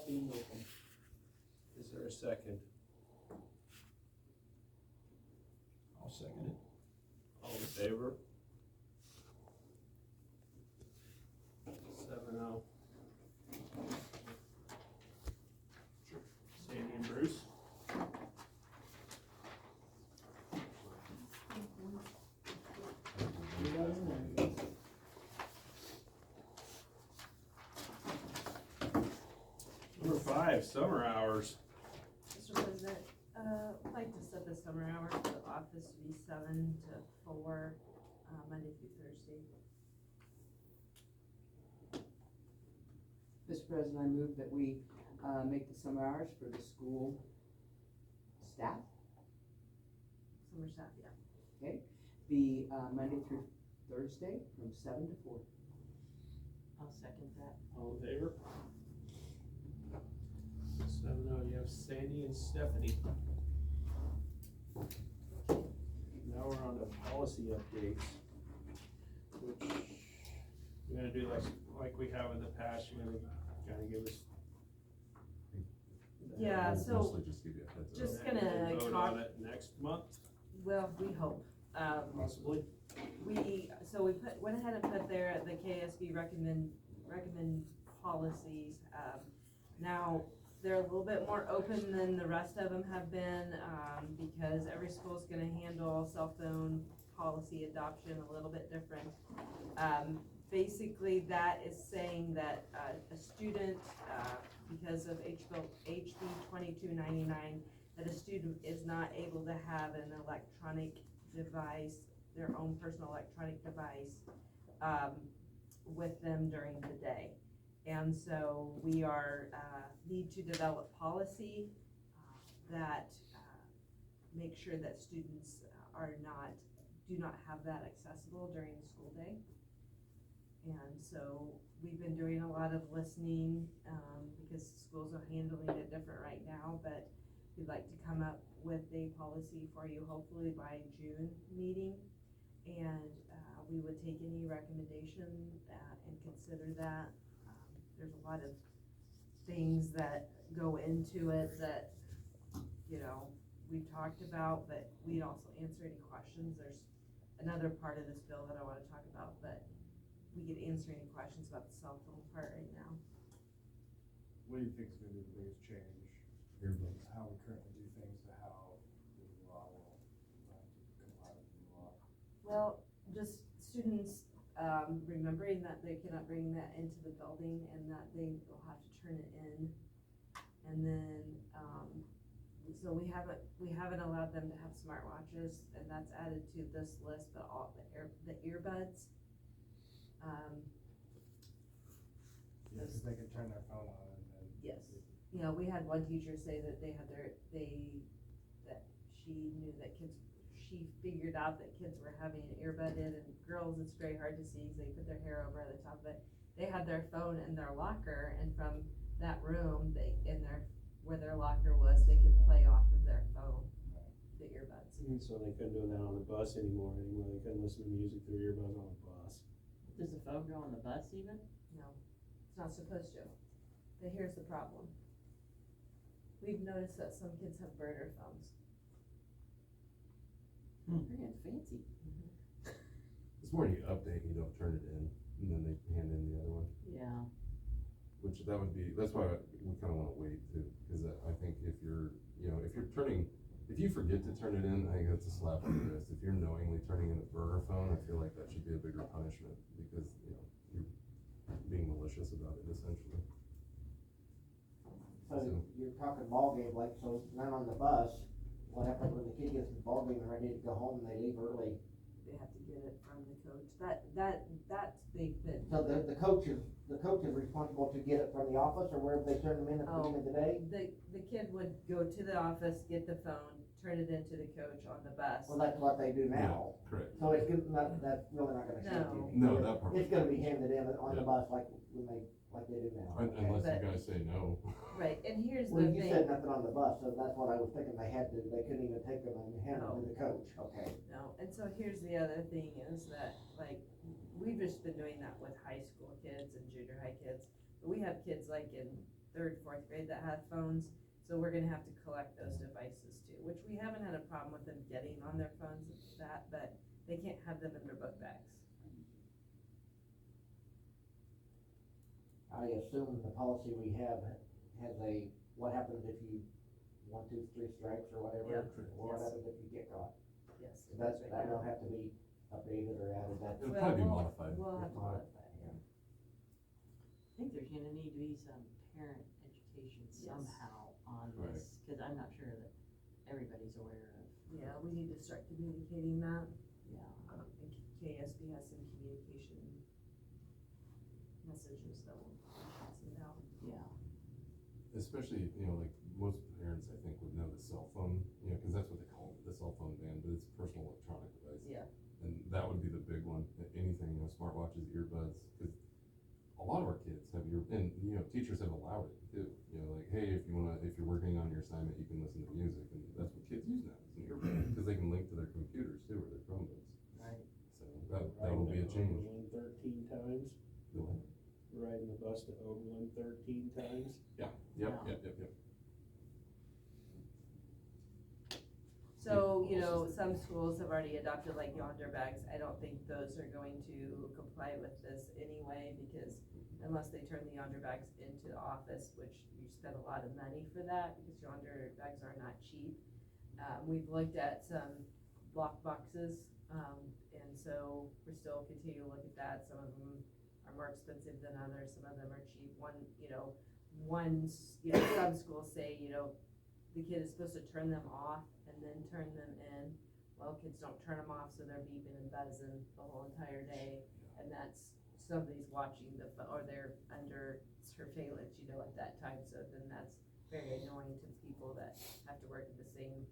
being open. Is there a second? I'll second it. All in favor? 7-0. Sandy and Bruce? Number 5, summer hours. Mr. President, I'd like to set the summer hours for the office to be 7 to 4, Monday through Thursday. Mr. President, I move that we make the summer hours for the school staff, Summer staff, yeah. okay, be Monday through Thursday from 7 to 4. I'll second that. All in favor? 7-0, you have Sandy and Stephanie. Now we're on to policy updates, which we're gonna do like we have in the past. You're gonna kinda give us. Yeah, I'll so mostly just give you a heads up. just and then gonna vote talk- on it next month, Well, we hope. possibly. We went ahead and put there the KSB recommend policies. Now, they're a little bit more open than the rest of them have been, because every school's gonna handle cell phone policy adoption a little bit different. Basically, that is saying that, a student, because of HB 2299, that a student is not able to have an electronic device, their own personal electronic device, with them during the day. And so we need to develop policy, that, make sure that students do not have that accessible during the school day. And so we've been doing a lot of listening, because schools are handling it different right now, but we'd like to come up with a policy for you hopefully by June meeting. And, we would take any recommendation, and consider that. There's a lot of things that go into it that, we've talked about, but we'd also answer any questions. There's another part of this bill that I wanna talk about, but we could answer any questions about the cell phone part right now. What do you think is gonna be the biggest change? Earbuds. How we currently do things to how the new law will comply with the new law? Well, just students, remembering that they cannot bring that into the building and that they will have to turn it in. And then, so we haven't allowed them to have smartwatches, and that's added to this list, but all the earbuds. Yeah, cause they can turn their phone on and then. Yes. We had one teacher say that that she knew that she figured out that kids were having an earbud in, and girls, it's very hard to see because they put their hair over the top of it. They had their phone in their locker, and from that room, where their locker was, they could play off of their phone, the earbuds. So they couldn't do that on the bus anymore, they couldn't listen to music through earbuds on the bus. Does the phone go on the bus even? No, it's not supposed to. But here's the problem. We've noticed that some kids have burner phones. Very fancy. It's more you update, you don't turn it in, and then they hand in the other one, Yeah. which that's why we kinda wanna wait too, cause I think if you forget to turn it in, I think that's a slap on the wrist. If you're knowingly turning in a burner phone, I feel like that should be a bigger punishment, because, you're being malicious about it essentially. So you're talking ball game, like, so not on the bus, what happens when the kid gets to the ball game and ready to go home and they leave early? They have to get it from the coach. That's they've been. So the coach is responsible to get it from the office or wherever they turn them in at the beginning of the day? The kid would go to the office, get the phone, turn it into the coach on the bus. Well, that's what they do now. Yeah, correct. So it's good, that's really not gonna change No. anything. No, that part. It's gonna be handed in on the Yeah. bus like they do now. Unless But- you guys say no. Right, and here's Well, the you thing. said nothing on the bus, so that's what I was thinking, they couldn't even take them and hand them to the coach, okay. No, and so here's the other thing is that, like, we've just been doing that with high school kids and junior high kids. But we have kids like in third, fourth grade that have phones. So we're gonna have to collect those devices too, which we haven't had a problem with them getting on their phones and that, but they can't have them in their book bags. I assume the policy we have has a, what happens if you, 1, 2, 3 strikes or whatever? Yeah. Or what Yes. happens if you get caught? Yes. So that will have to be updated or added, that's. It'll probably be modified. We'll have to modify it, yeah. I think there's gonna need to be some parent education somehow on Right. this, cause I'm not sure that everybody's aware of, Yeah, we need to start communicating that. yeah. And KSB has some communication messages that we'll send out. Yeah. Especially, you know, like most parents, I think, would know the cell phone, you know, cause that's what they call it, the cell phone ban, but it's a personal electronic device. Yeah. And that would be the big one, anything, you know, smartwatches, earbuds, cause a lot of our kids have and, you know, teachers have allowed it too. You know, like, hey, if you're working on your assignment, you can listen to music, and that's what kids use now, is an earbud, cause they can link to their computers too, or their Chromebooks. Right. So that will be a change. Overland 13 times, The what? riding the bus to Overland 13 times. Yep. So, you know, some schools have already adopted like yonder bags. I don't think those are going to comply with this anyway, because unless they turn the yonder bags into the office, which you spend a lot of money for that, because yonder bags are not cheap. We've looked at some lock boxes, and so we're still continuing to look at that. Some of them are more expensive than others, some of them are cheap. Some schools say, you know, the kid is supposed to turn them off and then turn them in. Well, kids don't turn them off, so they're beeping and buzzing the whole entire day, and that's, somebody's watching or they're under surveillance, you know, at that time, so then that's very annoying to people that have to work in the same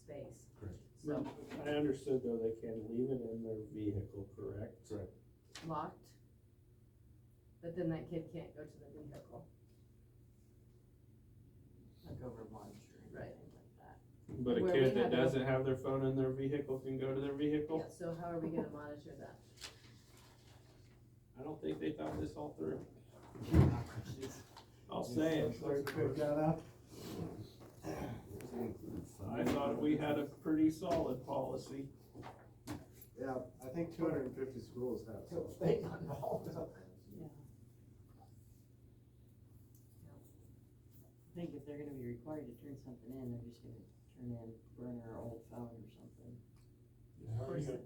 space. Correct. So, I understood though they can leave it in their vehicle, correct? Correct. locked, but then that kid can't go to the vehicle. Like over lunch or Right. anything like that. But a Where we kid that have a- doesn't have their phone in their vehicle can go to their vehicle? Yeah, so how are we gonna monitor that? I don't think they thought this all through. I'll say it. I thought we had a pretty solid policy. Yeah, I think 250 schools have. So state's not involved. I think if they're gonna be required to turn something in, they're just gonna turn in burner or old phone or something.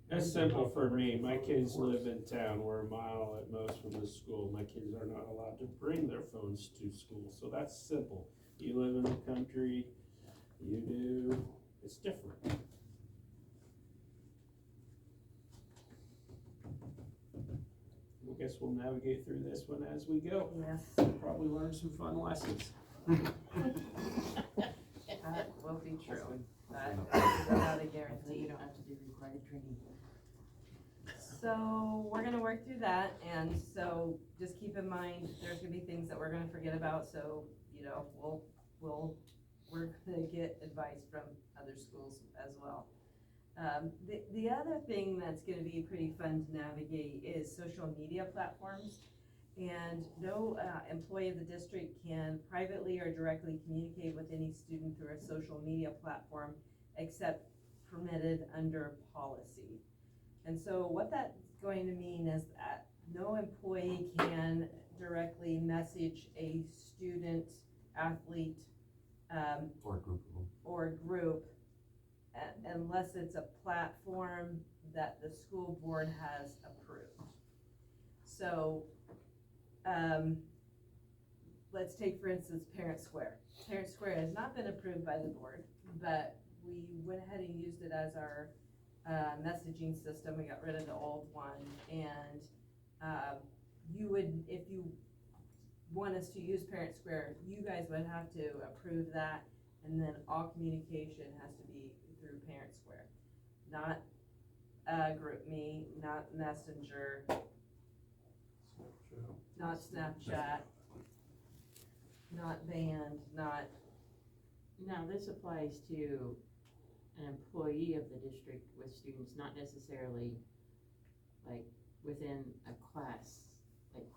That's simple for me. My kids live in town. We're a mile at most from the school. My kids are not allowed to bring their phones to school, so that's simple. You live in the country, you do, it's different. I guess we'll navigate through this one as we go. Yes, Probably learn some fun lessons. that will be true, but without a Hopefully guarantee. you don't have to do required training. So we're gonna work through that, and so just keep in mind, there's gonna be things that we're gonna forget about, so, you know, we're gonna get advice from other schools as well. The other thing that's gonna be pretty fun to navigate is social media platforms. And no employee of the district can privately or directly communicate with any student through a social media platform except permitted under policy. And so what that's going to mean is that no employee can directly message a student, athlete, Or a group of them. or group unless it's a platform that the school board has approved. So, let's take for instance Parent Square. Parent Square has not been approved by the board, but we went ahead and used it as our messaging system. We got rid of the old one, and you would, if you want us to use Parent Square, you guys would have to approve that, and then all communication has to be through Parent Square, not GroupMe, not Messenger, not Snapchat, not Band, not, Now, this applies to an employee of the district with students, not necessarily like within a class, like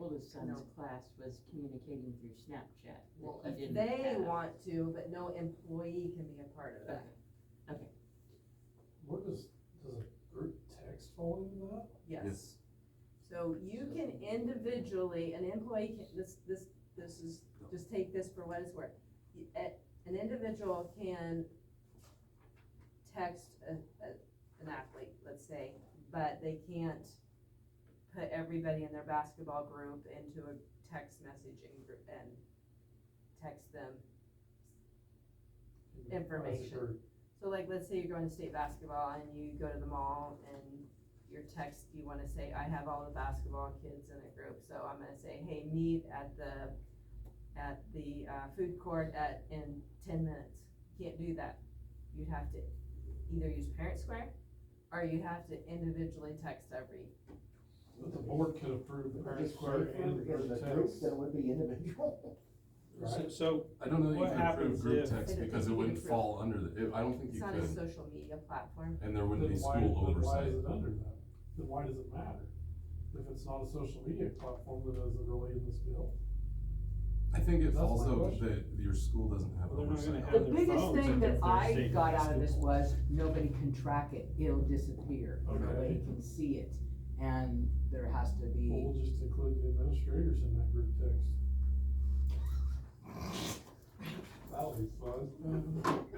oldest son's No. class was communicating through Snapchat. that Well, he if didn't they have. want to, but no employee can be a part of that. Where does a group text fall into that? Yes. So you can individually, an employee can, this is, just take this for what it's worth. An individual can text an athlete, let's say, but they can't put everybody in their basketball group into a text messaging group and text them information. So like, let's say you're going to state basketball and you go to the mall and your text, you wanna say, I have all the basketball kids in a group, so I'm gonna say, hey, meet at the food court in 10 minutes. You can't do that. You'd have to either use Parent Square, or you have to individually text every. But the board could approve the parent It's square safer and because group the group text. than it would be individual. Right. So, I don't know that you What could approve happens group if- text I don't because think it you wouldn't could fall under I don't think It's you not a could, social media platform. and there wouldn't be Then why- school then why oversight. is it under that? Then why does it matter? If it's not a social media platform, then does it relate in this bill? I think it's That's my also question. that your school doesn't have Well, they're not oversight. gonna The have their biggest phones thing at that their I state got out of this basketball. was, nobody can track it, it'll disappear, Okay. nobody can see it, and there has to Well, be. we'll just include the administrators in that group text. That'll be fun.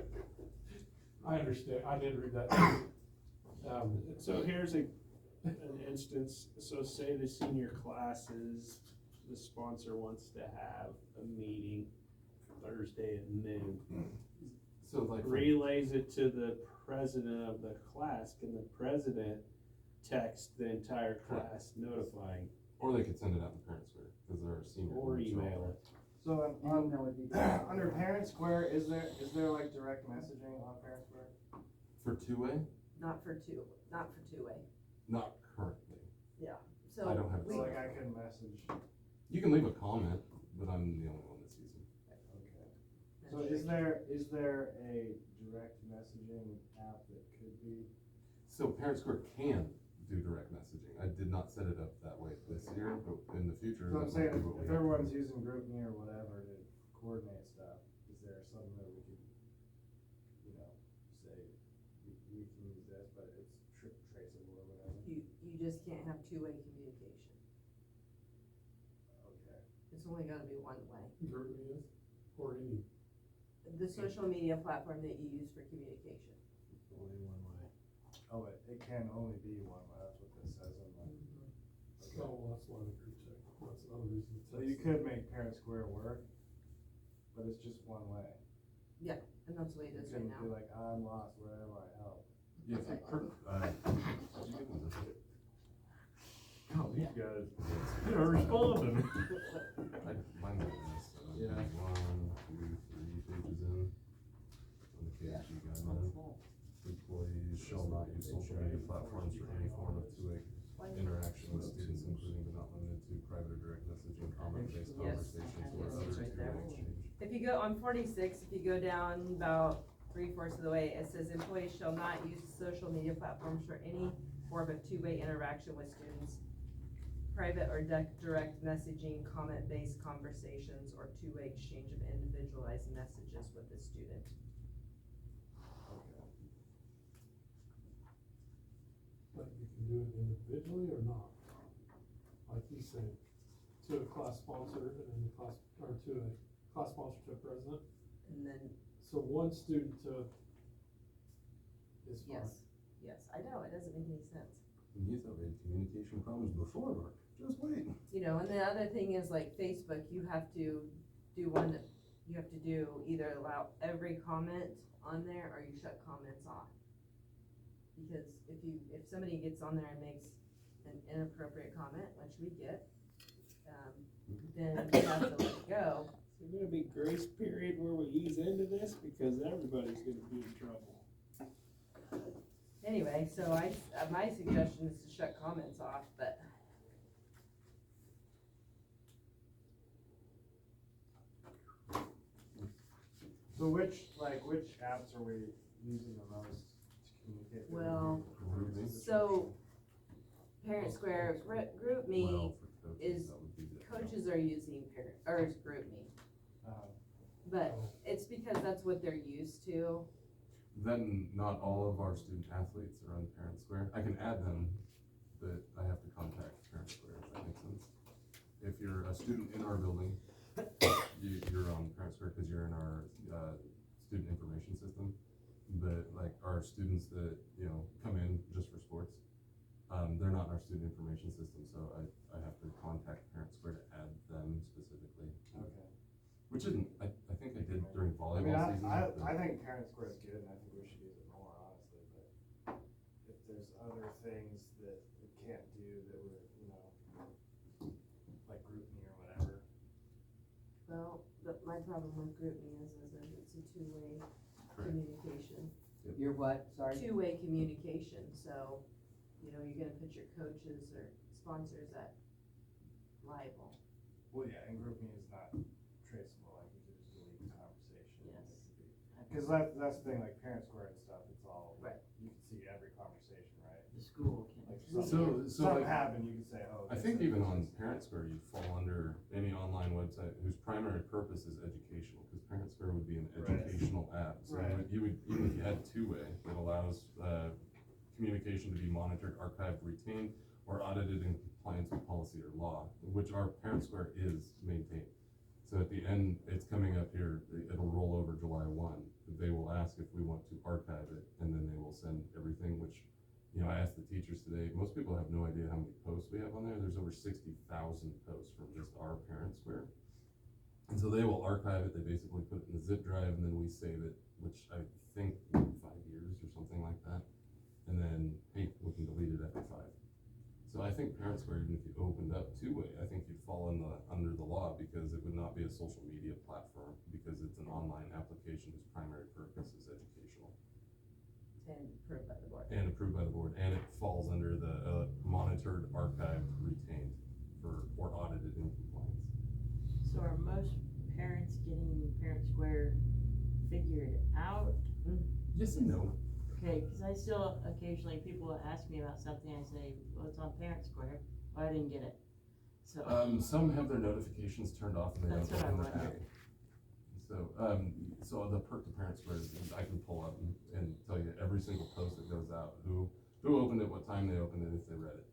I understand, I did read that. So here's an instance, so say the senior classes, the sponsor wants to have a meeting Thursday at noon. So like, Relays it to the president of the class, can the president text the entire class notifying, or they could send it out in Parent Square, cause they're a senior. or email it? So, Email would be. under Parent Square, is there like direct messaging on Parent Square? For two-way? Not for two-way. Not currently. So. I don't have we- So, I can message. You can leave a comment, but I'm the only one that's using it. Okay. So is there a direct messaging app that could be? So Parent Square can do direct messaging. I did not set it up that way this year, but in the future. So I'm that might saying, be what we if have. everyone's using GroupMe or whatever to coordinate stuff, is there something that we could, say, we can use this, but it's traceable or whatever? You just can't have two-way communication. Okay. It's only gotta be one way. Group is, or any. The social media platform that you use for communication. Only one way. Oh, it can only be one way, that's what this says in the. Oh, well, that's why the group text, that's another reason. So you could make Parent Square work, but it's just one way. And that's the way it You is right couldn't be now. like, I'm lost, where do I help? Yeah, for did you give them this? Oh, these guys. They're responding. Mine's like this, Yeah. 1, 2, 3 pages in. On the KG guideline. Employees shall not use social media platforms for any form of two-way interaction with students, including but not limited to private or direct messaging, comment-based Yes. conversations, or Yes, other it's right two-way there. exchange. If you go on 46, if you go down about 3/4 of the way, it says employees shall not use social media platforms for any form of two-way interaction with students, private or direct messaging, comment-based conversations, or two-way exchange of individualized messages with the student. Okay. But you can do it individually or not? Like you said, to a class sponsor and then the class, or to a class sponsor to a president, And then, so one student to is fine. yes, I know, it doesn't make any sense. You've had communication problems before, Mark, just wait. And the other thing is like Facebook, you have to do one that, you have to do either allow every comment on there or you shut comments off. Because if somebody gets on there and makes an inappropriate comment, which we get, then you have to let it go. Is there gonna be grace period where we ease into this, because everybody's gonna be in trouble. Anyway, so my suggestion is to shut comments off, but So which apps are we using the most to communicate? with Well, you? GroupMe. so Parent Square, GroupMe, Is coaches, that would be the. coaches are using parent, or is GroupMe, but it's because that's what they're used to. Then not all of our student athletes are on Parent Square. I can add them, but I have to contact Parent Square, if that makes sense. If you're a student in our building, you're on Parent Square because you're in our, student information system. But like our students that, come in just for sports, they're not in our student information system, so I have to contact Parent Square to add them specifically. Okay. Which isn't, I think I did during I mean, volleyball season. but- I think Parent Square is good, and I think we should use it more, honestly, but if there's other things that we can't do that we're, like GroupMe or whatever. Well, my problem with GroupMe is that it's a two-way Correct. communication. You're what, sorry? Two-way communication, so, you're gonna put your coaches or sponsors at liable. Well, yeah, and GroupMe is not traceable, like you could just delete the conversation. Yes. Cause that's the thing, like Parent Square and stuff, it's all, Right. you can see every conversation, right? The school can. Like So something like, happened, you can say, oh. I this think is- even on Parent Square, you'd fall under any online website whose primary purpose is educational, because Parent Square would be an Right. educational app. So Right. you would, even if you had two-way, that allows, communication to be monitored, archived, retained, or audited in compliance with policy or law, which our Parent Square is maintained. So at the end, it's coming up here, it'll roll over July 1. They will ask if we want to archive it, and then they will send everything, which, I asked the teachers today, most people have no idea how many posts we have on there. There's over 60,000 posts from just our Parent Square. And so they will archive it, they basically put it in the zip drive, and then we save it, which I think 5 years or something like that. And then, hey, we can delete it after 5. So I think Parent Square, even if you opened up two-way, I think you'd fall under the law, because it would not be a social media platform, because it's an online application whose primary purpose is educational. And approved by the board. And approved by the board, and it falls under the, monitored, archived, retained, or audited in compliance. So are most parents getting Parent Square figured out? Yes and no. Okay, cause I still, occasionally people ask me about something, I say, well, it's on Parent Square, well, I didn't get it. So, Some have their notifications turned off and they That's don't what I open the app. wondered. So the perk to Parent Square is I can pull up and tell you every single post that goes out, who opened it, what time they opened it, if they read it.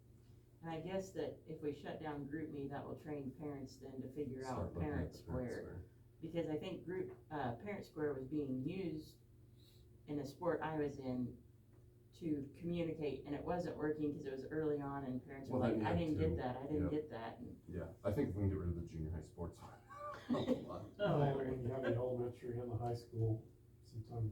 and I guess that if we shut down GroupMe, that will train parents then to figure Start out looking at Parent the Square. Because I think Parent Square was being used in a sport I was in to communicate, and it wasn't working because it was early on, and parents were Well, like, then you I have didn't to- get that, I didn't yep. get that. And Yeah, I think if we can get rid of the junior high sports one. Oh, Well, when you have the elementary and the high school, sometimes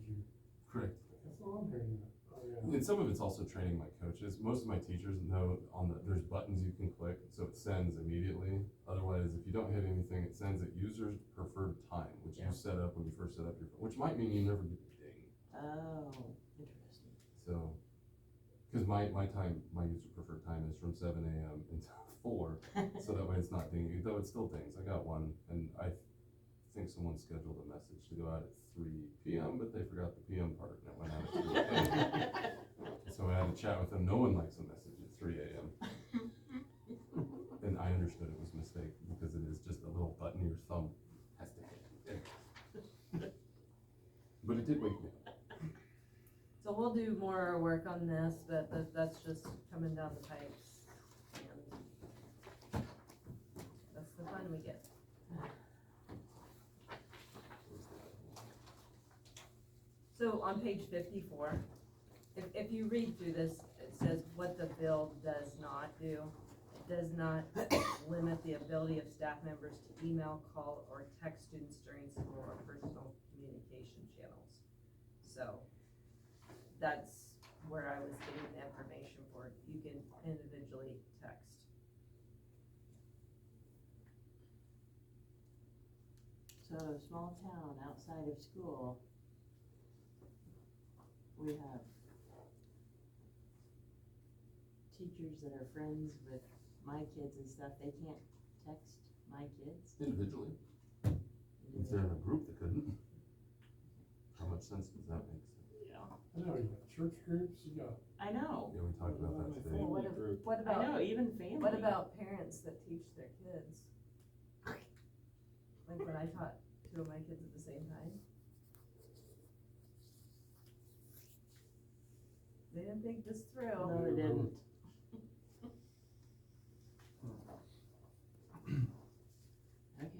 Correct. it's not on here yet. Oh, yeah. And some of it's also training my coaches. Most of my teachers know there's buttons you can click, so it sends immediately. Otherwise, if you don't hit anything, it sends at user's preferred time, which you set up when you first set up your phone, which might mean you never get the ding. oh, interesting. So, because my user preferred time is from 7 a.m. until 4, so that way it's not dinging, though it still dings. I got one, and I think someone scheduled a message to go out at 3 p.m., but they forgot the p.m. part, and it went out at 3 a.m. So I had to chat with them. No one likes a message at 3 a.m. And I understood it was a mistake, because it is just a little button your thumb has to hit. But it did wake me up. So we'll do more work on this, but that's just coming down the pipes, and that's the fun we get. So on page 54, if you read through this, it says what the bill does not do. It does not limit the ability of staff members to email, call, or text students during school or personal communication channels. So that's where I was getting the information for it. You can individually text. So, small town outside of school, we have teachers that are friends with my kids and stuff, they can't text my kids. Individually. If they're in a group, they couldn't. How much sense does that make? Yeah. I know you got church groups, you got, I know, Yeah, we talked about that today. Well, Family group. What I about, know, even family. what about parents that teach their kids? Like when I taught two of my kids at the same time. They didn't think this through. No, they didn't. Okay.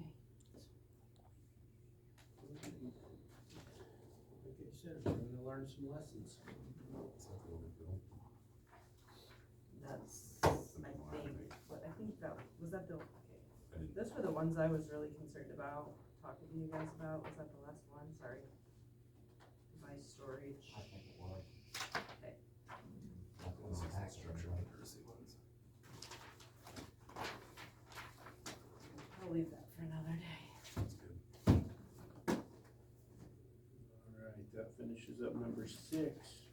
Like I said, we're gonna learn some lessons. That's, I think, I think that, was that the, okay. Those were the ones I was really concerned about, talking to you guys about, was that the last one, sorry? Device storage. I think it was. Okay. Those are the structure literacy ones. I'll leave that for another day. That's good. Alright, that finishes up number 6.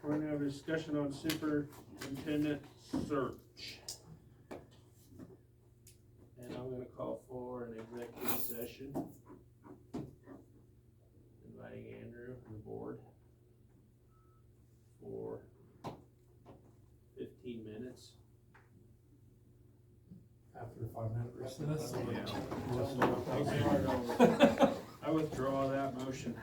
We're gonna have a discussion on superintendent search. And I'm gonna call for an executive session. Inviting Andrew and the board for 15 minutes. after a 5-minute recess. I withdraw that motion.